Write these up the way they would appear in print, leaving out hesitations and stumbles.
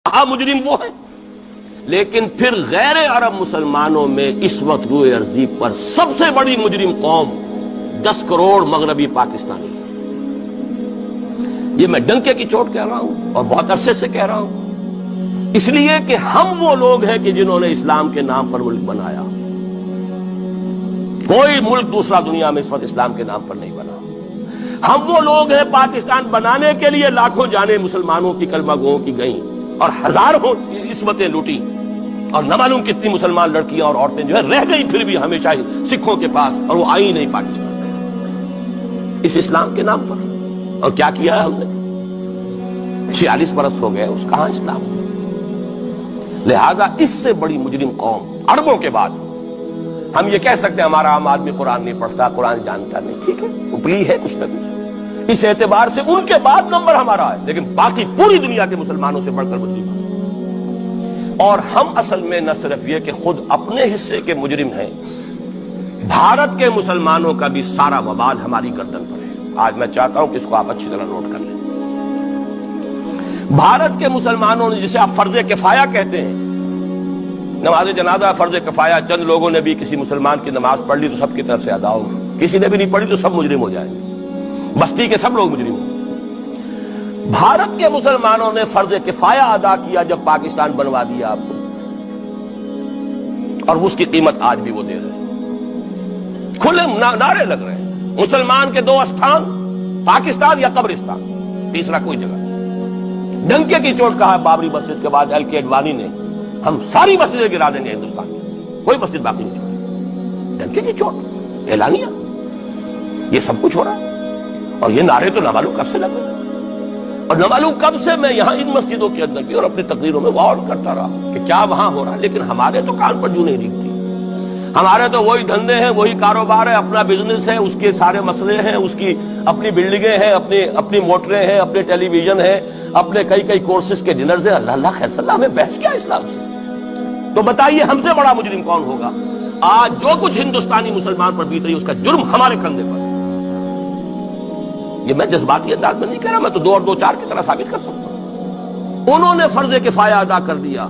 مجرم وہ ہے، لیکن پھر غیر عرب مسلمانوں میں اس وقت روئے ارضی پر سب سے بڑی مجرم قوم 10 کروڑ مغربی پاکستانی ہے۔ یہ میں ڈنکے کی چوٹ کہہ رہا ہوں اور بہت عرصے سے کہہ رہا ہوں، اس لیے کہ ہم وہ لوگ ہیں کہ جنہوں نے اسلام کے نام پر ملک بنایا۔ کوئی ملک دوسرا دنیا میں اس وقت اسلام کے نام پر نہیں بنا۔ ہم وہ لوگ ہیں، پاکستان بنانے کے لیے لاکھوں جانیں مسلمانوں کی کلمہ گوؤں کی گئیں اور ہزاروں عصمتیں لوٹی، اور نہ معلوم کتنی مسلمان لڑکیاں اور عورتیں جو ہے رہ گئی پھر بھی ہمیشہ ہی سکھوں کے پاس، اور وہ آئی نہیں پاکستان میں اس اسلام کے نام پر۔ اور کیا کیا ہے ہم نے؟ 46 برس ہو گئے، اس کہاں اسلام؟ لہذا اس سے بڑی مجرم قوم عربوں کے بعد ہم یہ کہہ سکتے ہیں ہمارا عام آدمی قرآن نہیں پڑھتا، قرآن جانتا نہیں، ٹھیک ہے، اپلی ہے کچھ نہ کچھ، اس اعتبار سے ان کے بعد نمبر ہمارا ہے، لیکن باقی پوری دنیا کے مسلمانوں سے بڑھ کر مجرم ہیں۔ اور ہم اصل میں نہ صرف یہ کہ خود اپنے حصے کے مجرم ہیں، بھارت کے مسلمانوں کا بھی سارا وبال ہماری گردن پر ہے۔ آج میں چاہتا ہوں کہ اس کو آپ اچھی طرح نوٹ کر لیں۔ بھارت کے مسلمانوں نے، جسے آپ فرض کفایہ کہتے ہیں، نماز جنازہ فرض کفایہ، چند لوگوں نے بھی کسی مسلمان کی نماز پڑھ لی تو سب کی طرف سے ادا ہوگی، کسی نے بھی نہیں پڑھی تو سب مجرم ہو جائیں گے، بستی کے سب لوگ مجرم ہوں۔ بھارت کے مسلمانوں نے فرض کفایہ ادا کیا جب پاکستان بنوا دیا آپ کو، اور اس کی قیمت آج بھی وہ دے رہے ہیں۔ کھلے نعرے لگ رہے ہیں، مسلمان کے 2 استھان، پاکستان یا قبرستان، تیسرا کوئی جگہ۔ ڈنکے کی چوٹ کہا بابری مسجد کے بعد ایل کے اڈوانی نے، ہم ساری مسجدیں گرا دیں گے ہندوستان میں، کوئی مسجد باقی نہیں چھوڑی۔ ڈنکے کی چوٹ، اعلانیہ، یہ سب کچھ ہو رہا ہے، اور یہ نعرے تو نہ معلوم کب سے لگ رہے ہیں، اور نہ معلوم کب سے میں یہاں ان مسجدوں کے اندر بھی اور اپنی تقریروں میں غور کرتا رہا کہ کیا وہاں ہو رہا ہے، لیکن ہمارے تو کان پر جوں نہیں دکھتی۔ ہمارے تو وہی دھندے ہیں، وہی کاروبار ہے، اپنا بزنس ہے، اس کے سارے مسئلے ہیں، اس کی اپنی بلڈنگیں ہیں، اپنی موٹریں ہیں، اپنے ٹیلی ویژن ہیں، اپنے کئی کورسز کے ڈنرز ہیں۔ اللہ خیر صلی اللہ، ہمیں بحث کیا اسلام سے؟ تو بتائیے ہم سے بڑا مجرم کون ہوگا؟ آج جو کچھ ہندوستانی مسلمان پر بیت رہی ہے اس کا جرم ہمارے کندھے پر۔ یہ میں جذباتی انداز میں نہیں کہہ رہا، میں تو 2 اور 2 4 کی طرح ثابت کر سکتا ہوں۔ انہوں نے فرض کفایہ ادا کر دیا،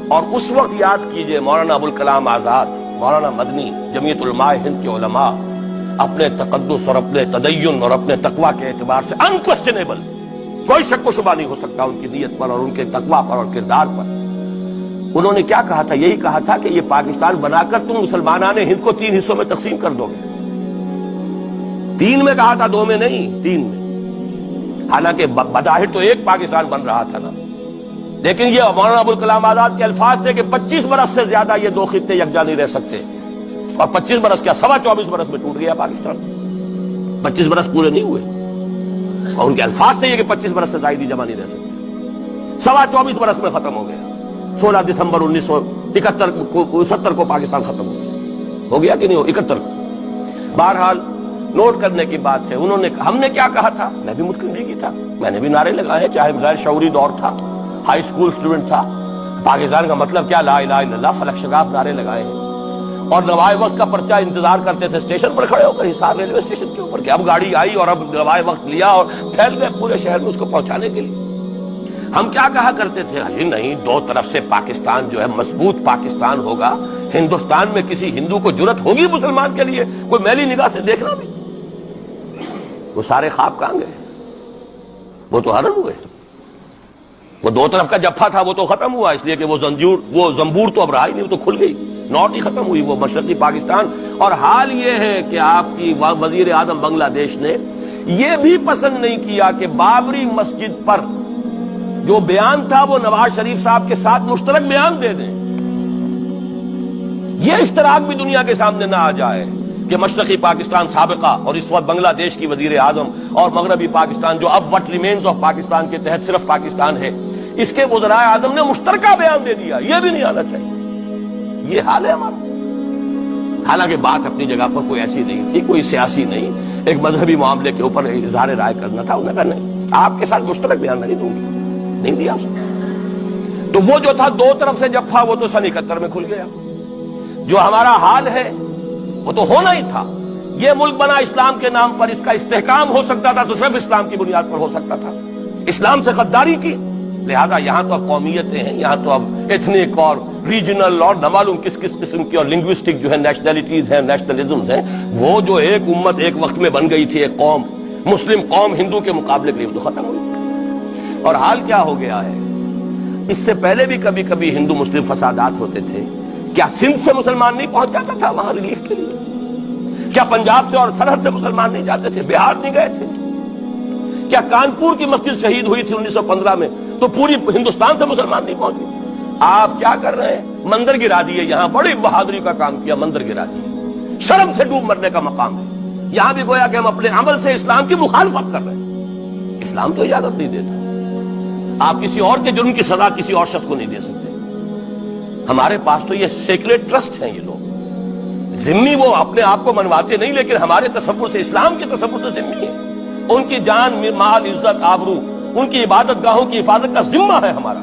اور اس وقت یاد کیجئے مولانا ابوالکلام آزاد، مولانا مدنی، جمعیت علماء ہند کے علماء اپنے تقدس اور اپنے تدین اور اپنے تقوی کے اعتبار سے انکوسچنیبل، کوئی شک و شبہ نہیں ہو سکتا ان کی نیت پر اور ان کے تقوی پر اور کردار پر۔ انہوں نے کیا کہا تھا؟ یہی کہا تھا کہ یہ پاکستان بنا کر تم مسلمانان ہند کو 3 حصوں میں تقسیم کر دو گے۔ 3 میں کہا تھا، 2 میں نہیں، 3 میں۔ حالانکہ بظاہر تو ایک پاکستان بن رہا تھا نا، لیکن یہ مولانا ابوالکلام آزاد کے الفاظ تھے کہ 25 برس سے زیادہ یہ 2 خطے یکجا نہیں رہ سکتے، اور 25 برس کیا، 24.25 برس میں ٹوٹ گیا پاکستان۔ 25 برس پورے نہیں ہوئے، اور ان کے الفاظ تھے یہ کہ 25 برس سے زائد جمع نہیں رہ سکتے۔ 24.25 برس میں ختم ہو گیا۔ 16 دسمبر 1970 کو پاکستان ختم ہو گیا کہ نہیں ہو؟ 71 کو۔ بہرحال نوٹ کرنے کی بات ہے، ہم نے کیا کہا تھا؟ میں بھی مسلم لیگی تھا، میں نے بھی نعرے لگائے، چاہے غیر شعوری دور تھا، ہائی اسکول اسٹوڈنٹ تھا۔ پاکستان کا مطلب کیا، لا الہ الا اللہ، فلک شگاف نعرے لگائے ہیں، اور نوائے وقت کا پرچہ انتظار کرتے تھے اسٹیشن پر کھڑے ہو کر، حصار ریلوے اسٹیشن کے اوپر، کہ اب گاڑی آئی اور اب نوائے وقت لیا اور پھیل گئے پورے شہر میں اس کو پہنچانے کے لیے۔ ہم کیا کہا کرتے تھے؟ ارے نہیں، 2 طرف سے پاکستان جو ہے مضبوط پاکستان ہوگا، ہندوستان میں کسی ہندو کو جرت ہوگی مسلمان کے لیے کوئی میلی نگاہ سے دیکھنا بھی؟ وہ سارے خواب کہاں گئے؟ وہ تو حرم ہوئے۔ وہ 2 طرف کا جفا تھا وہ تو ختم ہوا، اس لیے کہ وہ زنبور تو اب رہا ہی نہیں، وہ تو کھل گئی، نوٹ ہی ختم ہوئی وہ مشرقی پاکستان۔ اور حال یہ ہے کہ آپ کی وزیر اعظم بنگلہ دیش نے یہ بھی پسند نہیں کیا کہ بابری مسجد پر جو بیان تھا وہ نواز شریف صاحب کے ساتھ مشترک بیان دے دیں۔ یہ اشتراک بھی دنیا کے سامنے نہ آ جائے کہ مشرقی پاکستان سابقہ اور اس وقت بنگلہ دیش کی وزیر اعظم اور مغربی پاکستان جو اب وٹ ریمینز آف پاکستان کے تحت صرف پاکستان ہے، اس کے وزراء اعظم نے مشترکہ بیان دے دیا۔ یہ بھی نہیں آنا چاہیے۔ یہ حال ہے ہمارا۔ حالانکہ بات اپنی جگہ پر کوئی ایسی نہیں تھی، کوئی سیاسی نہیں، ایک مذہبی معاملے کے اوپر اظہار رائے کرنا تھا۔ انہوں نے کہا نہیں، آپ کے ساتھ مشترک بیان نہیں دوں گی، نہیں دیا۔ تو وہ جو تھا 2 طرف سے جفا، وہ تو سن 71 میں کھل گیا۔ جو ہمارا حال ہے وہ تو ہونا ہی تھا۔ یہ ملک بنا اسلام کے نام پر، اس کا استحکام ہو سکتا تھا تو صرف اسلام کی بنیاد پر ہو سکتا تھا۔ اسلام سے غداری کی لہذا یہاں تو اب قومیتیں ہیں، یہاں تو اب ایتھنک اور ریجنل اور نہ معلوم کس کس قسم کی اور لنگوسٹک جو ہے نیشنلٹیز ہیں، نیشنلزمز ہیں، وہ جو ایک امت ایک وقت میں بن گئی تھی، ایک قوم مسلم قوم ہندو کے مقابلے کے لیے تو ختم ہوئی۔ اور حال کیا ہو گیا ہے، اس سے پہلے بھی کبھی کبھی ہندو مسلم فسادات ہوتے تھے، کیا سندھ سے مسلمان نہیں پہنچ جاتا تھا وہاں ریلیف کے لیے؟ کیا پنجاب سے اور سرحد سے مسلمان نہیں جاتے تھے؟ بہار نہیں گئے تھے؟ کیا کانپور کی مسجد شہید ہوئی تھی 1915 میں تو پوری ہندوستان سے مسلمان نہیں پہنچے؟ آپ کیا کر رہے ہیں؟ مندر گرا دیے، یہاں بڑی بہادری کا کام کیا، مندر گرا دیے، شرم سے ڈوب مرنے کا مقام ہے۔ یہاں بھی گویا کہ ہم اپنے عمل سے اسلام کی مخالفت کر رہے ہیں، اسلام تو اجازت نہیں دیتا، آپ کسی اور کے جرم کی سزا کسی اور شخص کو نہیں دے سکتے۔ ہمارے پاس تو یہ سیکریٹ ٹرسٹ ہیں، یہ لوگ ذمہ وہ اپنے آپ کو منواتے نہیں، لیکن ہمارے تصور سے، اسلام کے تصور سے ذمہ ہے، ان کی جان مال عزت آبرو، ان کی عبادت گاہوں کی حفاظت کا ذمہ ہے ہمارا۔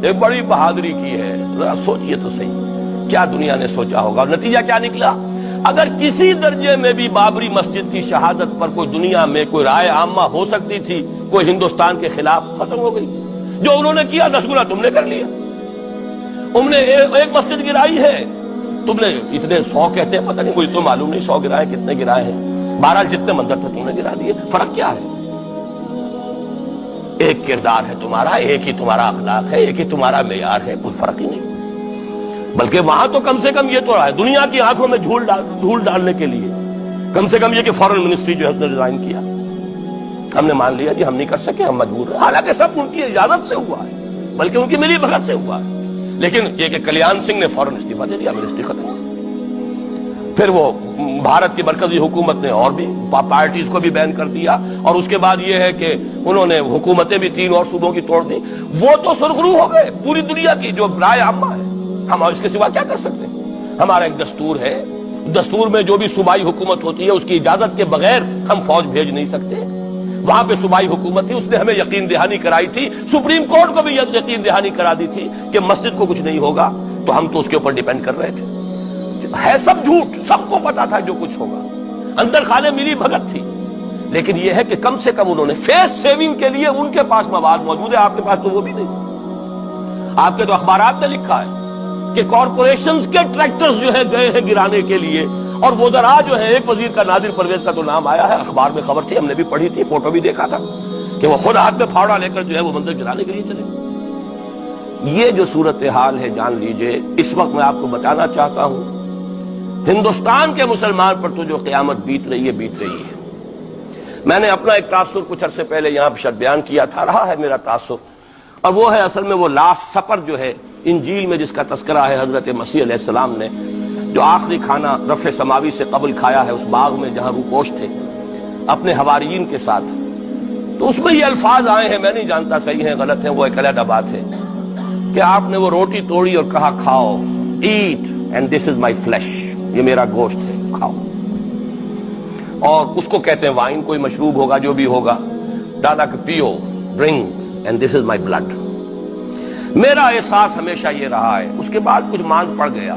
ایک بڑی بہادری کی ہے، ذرا سوچئے تو صحیح کیا دنیا نے سوچا ہوگا، اور نتیجہ کیا نکلا؟ اگر کسی درجے میں بھی بابری مسجد کی شہادت پر کوئی دنیا میں کوئی رائے عامہ ہو سکتی تھی کوئی ہندوستان کے خلاف، ختم ہو گئی۔ جو انہوں نے کیا 10 گنا تم نے کر لیا۔ تم نے ایک مسجد گرائی ہے، تم نے اتنے 100 کہتے ہیں، پتہ نہیں مجھے تو معلوم نہیں 100 گرائے کتنے گرائے ہیں، بہرحال جتنے مندر تھے تم نے گرا دیے۔ فرق کیا ہے؟ ایک کردار ہے تمہارا، ایک ہی تمہارا اخلاق ہے، ایک ہی تمہارا معیار ہے، کوئی فرق ہی نہیں۔ بلکہ وہاں تو کم سے کم یہ تو رہا ہے، دنیا کی آنکھوں میں دھول ڈالنے کے لیے کم سے کم یہ کہ فارن منسٹری جو ہے اس نے ڈیزائن کیا، ہم نے مان لیا جی ہم نہیں کر سکے، ہم مجبور ہیں، حالانکہ سب ان کی اجازت سے ہوا ہے، بلکہ ان کی ملی بھگت سے ہوا ہے۔ لیکن یہ کہ کلیان سنگھ نے فوراً استعفیٰ دے دیا، منسٹری ختم۔ پھر وہ بھارت کی مرکزی حکومت نے اور بھی پارٹیز کو بھی بین کر دیا، اور اس کے بعد یہ ہے کہ انہوں نے حکومتیں بھی 3 اور صوبوں کی توڑ دی۔ وہ تو سرخرو ہو گئے پوری دنیا کی جو رائے عامہ ہے، ہم اس کے سوا کیا کر سکتے ہیں؟ ہمارا ایک دستور ہے، دستور میں جو بھی صوبائی حکومت ہوتی ہے اس کی اجازت کے بغیر ہم فوج بھیج نہیں سکتے۔ وہاں پہ صوبائی حکومت تھی، اس نے ہمیں یقین دہانی کرائی تھی، سپریم کورٹ کو بھی یقین دہانی کرا دی تھی کہ مسجد کو کچھ نہیں ہوگا، تو ہم تو اس کے اوپر ڈیپینڈ کر رہے تھے۔ ہے سب جھوٹ، سب کو پتا تھا جو کچھ ہوگا، اندر خانے ملی بھگت تھی، لیکن یہ ہے کہ کم سے کم انہوں نے فیس سیونگ کے لیے ان کے پاس مواد موجود ہے، آپ کے پاس تو وہ بھی نہیں۔ آپ کے تو اخبارات نے لکھا ہے کہ کارپوریشنز کے ٹریکٹرز جو ہے گئے ہیں گرانے کے لیے، اور وزراء جو ہے، ایک وزیر کا نادر پرویز کا تو نام آیا ہے، اخبار میں خبر تھی، ہم نے بھی پڑھی تھی، فوٹو بھی دیکھا تھا کہ وہ خود ہاتھ میں پھاوڑا لے کر جو ہے وہ مندر گرانے کے لیے چلے۔ یہ جو صورتحال ہے جان لیجئے، اس وقت میں آپ کو بتانا چاہتا ہوں ہندوستان کے مسلمان پر تو جو قیامت بیت رہی ہے۔ میں نے اپنا ایک تاثر کچھ عرصے پہلے یہاں پہ بیان کیا تھا، رہا ہے میرا تاثر، اور وہ ہے اصل میں وہ لاسٹ سپر جو ہے انجیل میں جس کا تذکرہ ہے حضرت مسیح علیہ السلام نے جو آخری کھانا رفع سماوی سے قبل کھایا ہے اس باغ میں جہاں روپوش تھے اپنے حواریین کے ساتھ۔ تو اس میں یہ الفاظ آئے ہیں، میں نہیں جانتا صحیح ہیں غلط ہیں، وہ ایک علیحدہ بات ہے، کہ آپ نے وہ روٹی توڑی اور کہا کھاؤ، eat and this is my flesh, یہ میرا گوشت ہے، کھاؤ۔ اور اس کو کہتے ہیں وائن، کوئی مشروب ہوگا جو بھی ہوگا، ڈالا کہ پیو، drink and this is my blood. میرا احساس ہمیشہ یہ رہا ہے، اس کے بعد کچھ مان پڑ گیا،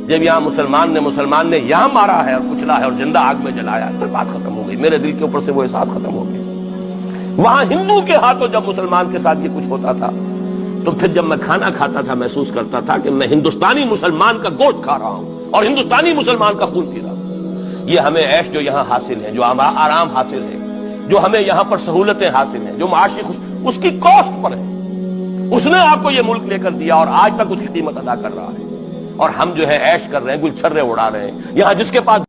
جب یہاں مسلمان نے یہاں مارا ہے اور کچلا ہے اور زندہ آگ میں جلایا ہے، پھر بات ختم ہو گئی، میرے دل کے اوپر سے وہ احساس ختم ہو گیا۔ وہاں ہندو کے ہاتھوں جب مسلمان کے ساتھ یہ کچھ ہوتا تھا تو پھر جب میں کھانا کھاتا تھا محسوس کرتا تھا کہ میں ہندوستانی مسلمان کا گوشت کھا رہا ہوں اور ہندوستانی مسلمان کا خون پی رہا ہوں۔ یہ ہمیں عیش جو یہاں حاصل ہے، جو آرام حاصل ہے، جو ہمیں یہاں پر سہولتیں حاصل ہیں، جو معاشی اس کی کاسٹ پر ہے۔ اس نے آپ کو یہ ملک لے کر دیا اور آج تک اس کی قیمت ادا کر رہا ہے، اور ہم جو ہے عیش کر رہے ہیں، گل چھرے اڑا رہے ہیں۔ یہاں جس کے پاس